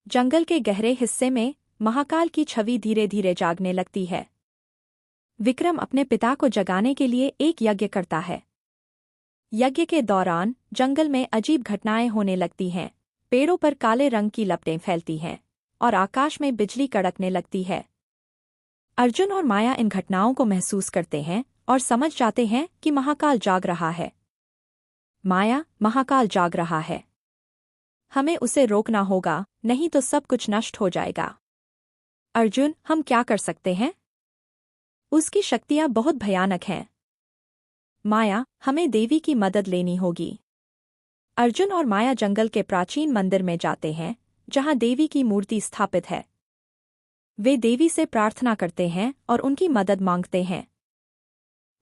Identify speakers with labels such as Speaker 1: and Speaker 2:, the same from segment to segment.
Speaker 1: जंगल के गहरे हिस्से में महाकाल की छवि धीरे धीरे जागने लगती है। विक्रम अपने पिता को जगाने के लिए एक यज्ञ करता है। यज्ञ के दौरान जंगल में अजीब घटनाएं होने लगती हैं। पेड़ों पर काले रंग की लपटें फैलती हैं और आकाश में बिजली कड़कने लगती है। अर्जुन और माया इन घटनाओं को महसूस करते हैं और समझ जाते हैं कि महाकाल जाग रहा है। माया, महाकाल जाग रहा है। हमें उसे रोकना होगा, नहीं तो सब कुछ नष्ट हो जाएगा। अर्जुन, हम क्या कर सकते हैं? उसकी शक्तियां बहुत भयानक हैं। माया, हमें देवी की मदद लेनी होगी। अर्जुन और माया जंगल के प्राचीन मंदिर में जाते हैं, जहां देवी की मूर्ति स्थापित है। वे देवी से प्रार्थना करते हैं और उनकी मदद मांगते हैं।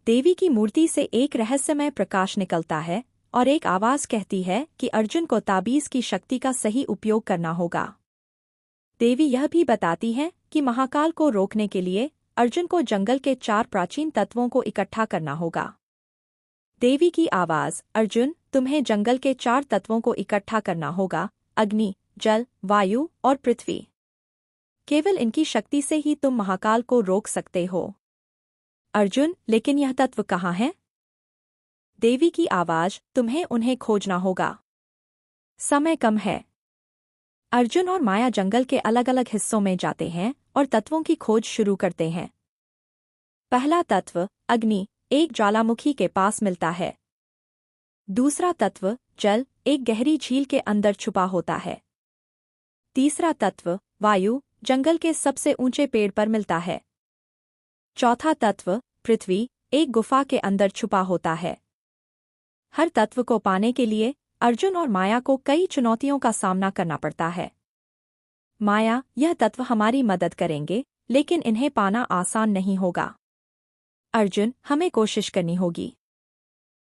Speaker 1: देवी की मूर्ति से एक रहस्यमय प्रकाश निकलता है और एक आवाज कहती है कि अर्जुन को ताबीज की शक्ति का सही उपयोग करना होगा। देवी यह भी बताती है कि महाकाल को रोकने के लिए अर्जुन को जंगल के 4 प्राचीन तत्वों को इकट्ठा करना होगा। देवी की आवाज, अर्जुन, तुम्हें जंगल के 4 तत्वों को इकट्ठा करना होगा: अग्नि, जल, वायु और पृथ्वी। केवल इनकी शक्ति से ही तुम महाकाल को रोक सकते हो। अर्जुन, लेकिन यह तत्व कहाँ हैं? देवी की आवाज, तुम्हें उन्हें खोजना होगा। समय कम है। अर्जुन और माया जंगल के अलग अलग हिस्सों में जाते हैं और तत्वों की खोज शुरू करते हैं। पहला तत्व, अग्नि, एक ज्वालामुखी के पास मिलता है। दूसरा तत्व, जल, एक गहरी झील के अंदर छुपा होता है। तीसरा तत्व, वायु, जंगल के सबसे ऊंचे पेड़ पर मिलता है। चौथा तत्व, पृथ्वी, एक गुफा के अंदर छुपा होता है। हर तत्व को पाने के लिए अर्जुन और माया को कई चुनौतियों का सामना करना पड़ता है। माया, यह तत्व हमारी मदद करेंगे, लेकिन इन्हें पाना आसान नहीं होगा। अर्जुन, हमें कोशिश करनी होगी।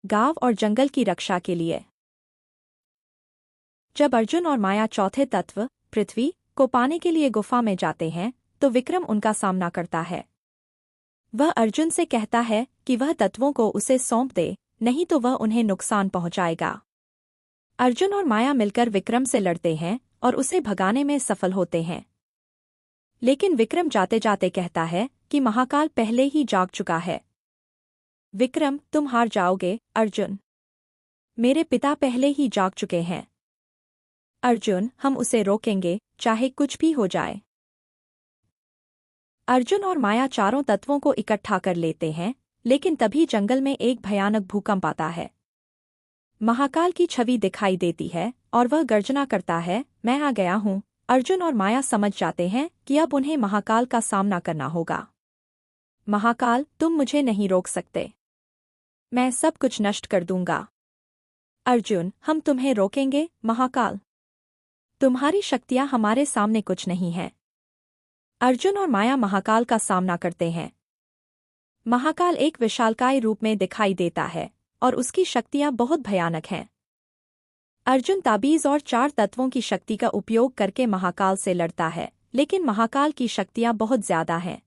Speaker 1: गांव और जंगल की रक्षा के लिए। जब अर्जुन और माया चौथे तत्व, पृथ्वी, को पाने के लिए गुफा में जाते हैं, तो विक्रम उनका सामना करता है। वह अर्जुन से कहता है कि वह तत्वों को उसे सौंप दे, नहीं तो वह उन्हें नुकसान पहुंचाएगा। अर्जुन और माया मिलकर विक्रम से लड़ते हैं और उसे भगाने में सफल होते हैं। लेकिन विक्रम जाते जाते कहता है कि महाकाल पहले ही जाग चुका है। विक्रम, तुम हार जाओगे, अर्जुन। मेरे पिता पहले ही जाग चुके हैं। अर्जुन, हम उसे रोकेंगे, चाहे कुछ भी हो जाए। अर्जुन और माया चारों तत्वों को इकट्ठा कर लेते हैं, लेकिन तभी जंगल में एक भयानक भूकंप आता है। महाकाल की छवि दिखाई देती है और वह गर्जना करता है, मैं आ गया हूँ। अर्जुन और माया समझ जाते हैं कि अब उन्हें महाकाल का सामना करना होगा। महाकाल, तुम मुझे नहीं रोक सकते। मैं सब कुछ नष्ट कर दूंगा। अर्जुन, हम तुम्हें रोकेंगे, महाकाल। तुम्हारी शक्तियां हमारे सामने कुछ नहीं हैं। अर्जुन और माया महाकाल का सामना करते हैं। महाकाल एक विशालकाय रूप में दिखाई देता है और उसकी शक्तियां बहुत भयानक हैं। अर्जुन ताबीज और 4 तत्वों की शक्ति का उपयोग करके महाकाल से लड़ता है, लेकिन महाकाल की शक्तियां बहुत ज्यादा हैं।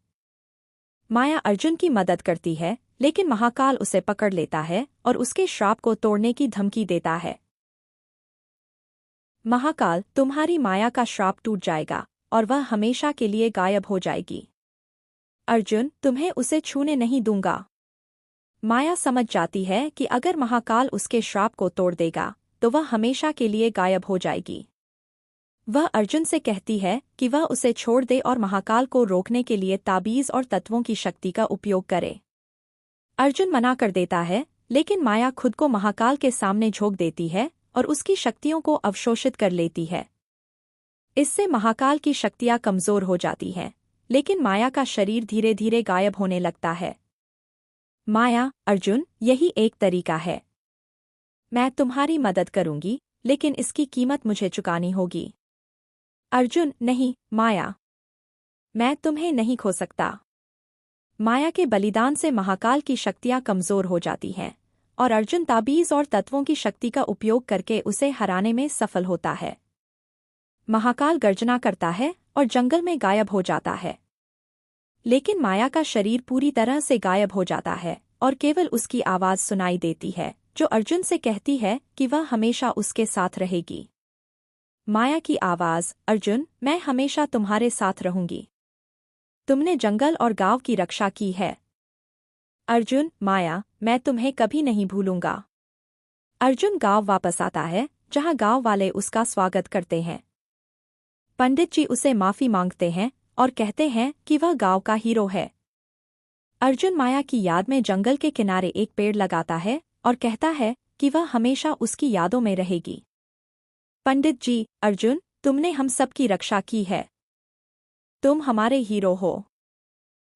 Speaker 1: माया अर्जुन की मदद करती है, लेकिन महाकाल उसे पकड़ लेता है और उसके श्राप को तोड़ने की धमकी देता है। महाकाल, तुम्हारी माया का श्राप टूट जाएगा और वह हमेशा के लिए गायब हो जाएगी। अर्जुन, तुम्हें उसे छूने नहीं दूंगा। माया समझ जाती है कि अगर महाकाल उसके श्राप को तोड़ देगा, तो वह हमेशा के लिए गायब हो जाएगी। वह अर्जुन से कहती है कि वह उसे छोड़ दे और महाकाल को रोकने के लिए ताबीज और तत्वों की शक्ति का उपयोग करे। अर्जुन मना कर देता है, लेकिन माया खुद को महाकाल के सामने झोंक देती है और उसकी शक्तियों को अवशोषित कर लेती है। इससे महाकाल की शक्तियां कमजोर हो जाती हैं, लेकिन माया का शरीर धीरे धीरे गायब होने लगता है। माया, अर्जुन, यही एक तरीका है। मैं तुम्हारी मदद करूंगी, लेकिन इसकी कीमत मुझे चुकानी होगी। अर्जुन, नहीं, माया। मैं तुम्हें नहीं खो सकता। माया के बलिदान से महाकाल की शक्तियां कमजोर हो जाती हैं और अर्जुन ताबीज और तत्वों की शक्ति का उपयोग करके उसे हराने में सफल होता है। महाकाल गर्जना करता है और जंगल में गायब हो जाता है। लेकिन माया का शरीर पूरी तरह से गायब हो जाता है और केवल उसकी आवाज सुनाई देती है, जो अर्जुन से कहती है कि वह हमेशा उसके साथ रहेगी। माया की आवाज, अर्जुन, मैं हमेशा तुम्हारे साथ रहूंगी। तुमने जंगल और गांव की रक्षा की है। अर्जुन, माया, मैं तुम्हें कभी नहीं भूलूंगा। अर्जुन गांव वापस आता है, जहां गांव वाले उसका स्वागत करते हैं। पंडित जी उसे माफी मांगते हैं और कहते हैं कि वह गांव का हीरो है। अर्जुन माया की याद में जंगल के किनारे एक पेड़ लगाता है और कहता है कि वह हमेशा उसकी यादों में रहेगी। पंडित जी, अर्जुन, तुमने हम सबकी रक्षा की है। तुम हमारे हीरो हो।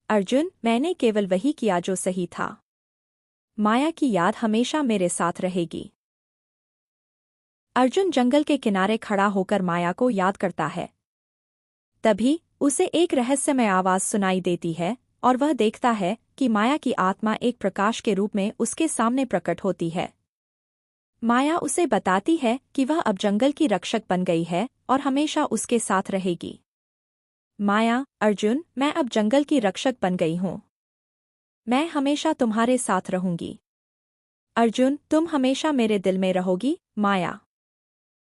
Speaker 1: अर्जुन, मैंने केवल वही किया जो सही था। माया की याद हमेशा मेरे साथ रहेगी। अर्जुन जंगल के किनारे खड़ा होकर माया को याद करता है। तभी उसे एक रहस्यमय आवाज सुनाई देती है और वह देखता है कि माया की आत्मा एक प्रकाश के रूप में उसके सामने प्रकट होती है। माया उसे बताती है कि वह अब जंगल की रक्षक बन गई है और हमेशा उसके साथ रहेगी। माया, अर्जुन, मैं अब जंगल की रक्षक बन गई हूँ। मैं हमेशा तुम्हारे साथ रहूंगी। अर्जुन, तुम हमेशा मेरे दिल में रहोगी। माया।